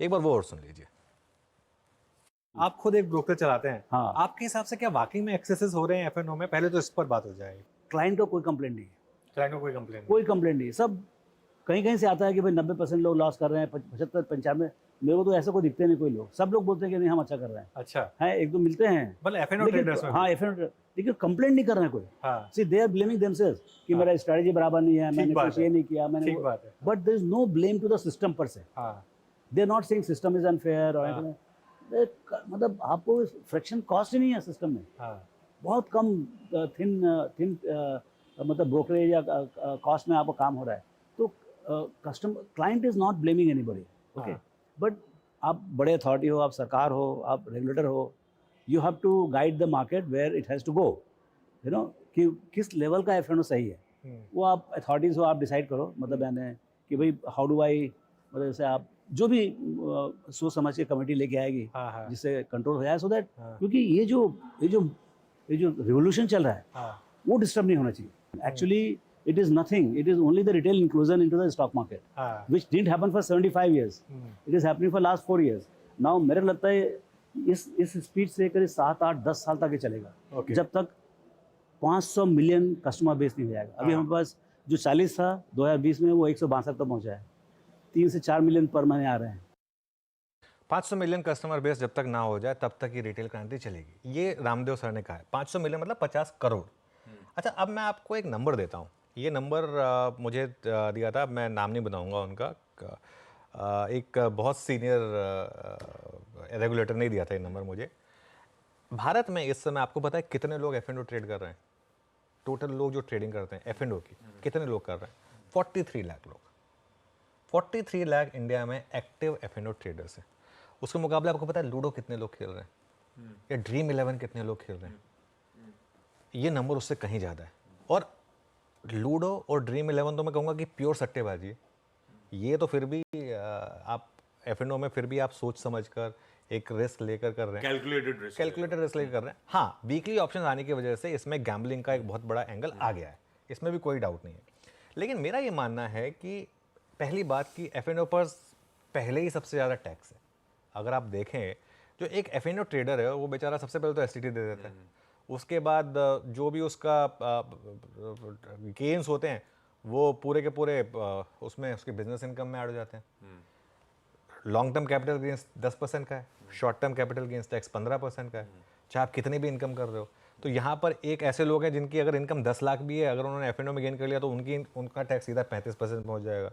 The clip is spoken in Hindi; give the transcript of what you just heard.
एक बार वो और सुन लीजिए। आप खुद एक ब्रोकर चलाते हैं, हाँ। आपके हिसाब से क्या वाकई में एक्सेसेस हो रहे हैं एफएनओ में? पहले तो इस पर बात हो जाए। क्लाइंट का कोई कंप्लेंट नहीं है, क्लाइंट को कोई कंप्लेन कोई कंप्लेंट नहीं। सब कहीं कहीं से आता है कि भाई 90% लोग लॉस कर रहे हैं, 75-95। मेरे को तो ऐसा कोई दिखते नहीं कोई लोग, सब लोग बोलते हैं कि नहीं हम अच्छा कर रहे हैं। अच्छा, हैं एक दो मिलते हैं, मतलब एफएनओ लेकिन ट्रेडर्स में हाँ एफएनओ, लेकिन कंप्लेंट नहीं कर रहे हैं कोई। हाँ, सी दे आर ब्लेमिंग देमसेल्व्स कि मेरा स्ट्रेटजी बराबर नहीं है, मैंने बात कुछ है, ये नहीं किया, मैंने ठीक बात है। But there is no blame to the system per se. हाँ, they are not saying system is unfair और हाँ। anything। मतलब आपको फ्रैक्शन कॉस्ट ही नहीं है सिस्टम में, हाँ, बहुत कम थिन मतलब ब्रोकरेज या कॉस्ट में आपको काम हो रहा है। तो customer client is not blaming anybody, okay. हाँ। बट आप बड़े अथॉरिटी हो, आप सरकार हो, आप रेगुलेटर हो, you have to guide the market where it has to go, you know, कि किस लेवल का एफ सही है। वो आप अथॉरिटीज़ हो, आप डिसाइड करो, मतलब यानी कि भाई हाउ डू आई, मतलब जैसे आप जो भी सोच समझ के कमेटी लेके आएगी हाँ, हाँ। जिससे कंट्रोल हो जाए, सो दैट, हाँ। क्योंकि ये जो रिवोल्यूशन चल रहा है हाँ, वो डिस्टर्ब नहीं होना चाहिए। Actually it is nothing, it is only the retail inclusion into the stock market हाँ। Which didn't happen for 75 years, it is happening for last 4 years now. मेरे लगता है इस स्पीड से करीब 7, 8, 10 साल तक ये चलेगा, Okay. जब तक 500 मिलियन कस्टमर बेस नहीं हो जाएगा। अभी हाँ। हमारे पास जो 40 था 2020 में, वो 162 तक पहुंचा है। 3 से 4 मिलियन पर महीने आ रहे हैं। 500 मिलियन कस्टमर बेस जब तक ना हो जाए तब तक ये रिटेल क्रांति चलेगी, ये रामदेव सर ने कहा है। 500 मिलियन मतलब 50 करोड़। अच्छा, अब मैं आपको एक नंबर देता हूँ। ये नंबर मुझे दिया था, मैं नाम नहीं बताऊंगा उनका, एक बहुत सीनियर रेगुलेटर ने दिया था ये नंबर मुझे। भारत में इस समय आपको पता है कितने लोग एफ ट्रेड कर रहे हैं? टोटल लोग जो ट्रेडिंग करते हैं एफ की, कितने लोग कर रहे हैं? 43 लाख लोग। 43 लाख इंडिया में एक्टिव एफ ट्रेडर्स हैं। उसके मुकाबले आपको पता है लूडो कितने लोग खेल रहे हैं, या ड्रीम 11 कितने लोग खेल रहे हैं? ये नंबर उससे कहीं ज़्यादा है। और लूडो और ड्रीम 11 तो मैं कहूँगा कि प्योर सट्टेबाजी है। ये तो फिर भी आप एफ में फिर भी आप सोच समझ कर एक रिस्क लेकर कर रहे हैं, कैलकुलेटेड रिस्क लेकर कर रहे हैं। हाँ, वीकली ऑप्शन आने की वजह से इसमें गैम्बलिंग का एक बहुत बड़ा एंगल आ गया है, इसमें भी कोई डाउट नहीं है। लेकिन मेरा ये मानना है कि पहली बात कि एफ पर पहले ही सबसे ज़्यादा टैक्स है। अगर आप देखें, जो एक एफ ट्रेडर है वो बेचारा सबसे पहले तो एस दे देता है, उसके बाद जो भी उसका गेन्स होते हैं वो पूरे के पूरे उसमें उसके बिजनेस इनकम में ऐड हो जाते हैं। लॉन्ग टर्म कैपिटल गेन्स 10% का है, short term capital gains tax 15% का है, चाहे आप कितनी भी इनकम कर रहे हो। तो यहाँ पर एक ऐसे लोग हैं जिनकी अगर इनकम 10 लाख भी है, अगर उन्होंने एफ में गेन कर लिया तो उनका टैक्स सीधा 35% पहुँच जाएगा।